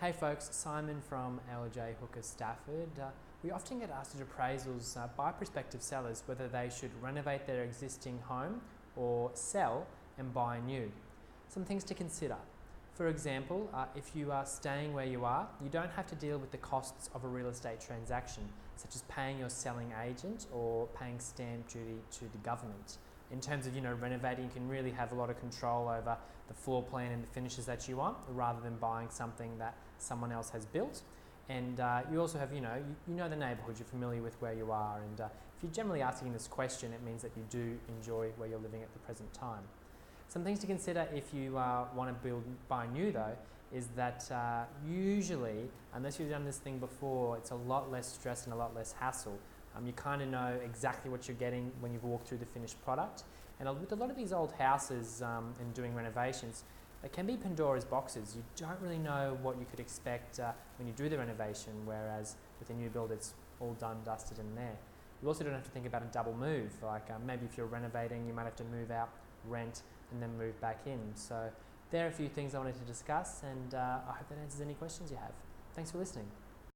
Hey folks, Simon from LJ Hooker Stafford. We often get asked at appraisals by prospective sellers whether they should renovate their existing home or sell and buy new. Some things to consider. For example, if you are staying where you are, you don't have to deal with the costs of a real estate transaction, such as paying your selling agent or paying stamp duty to the government. In terms of renovating, you can really have a lot of control over the floor plan and the finishes that you want, rather than buying something that someone else has built. And you also have, you know the neighbourhood, you're familiar with where you are, and if you're generally asking this question, it means that you do enjoy where you're living at the present time. Some things to consider if you want to buy new though, is that usually, unless you've done this thing before, it's a lot less stress and a lot less hassle. You kind of know exactly what you're getting when you've walked through the finished product. And with a lot of these old houses and doing renovations, they can be Pandora's boxes. You don't really know what you could expect when you do the renovation, whereas with a new build it's all done, dusted and there. You also don't have to think about a double move, like maybe if you're renovating you might have to move out, rent and then move back in. So there are a few things I wanted to discuss, and I hope that answers any questions you have. Thanks for listening.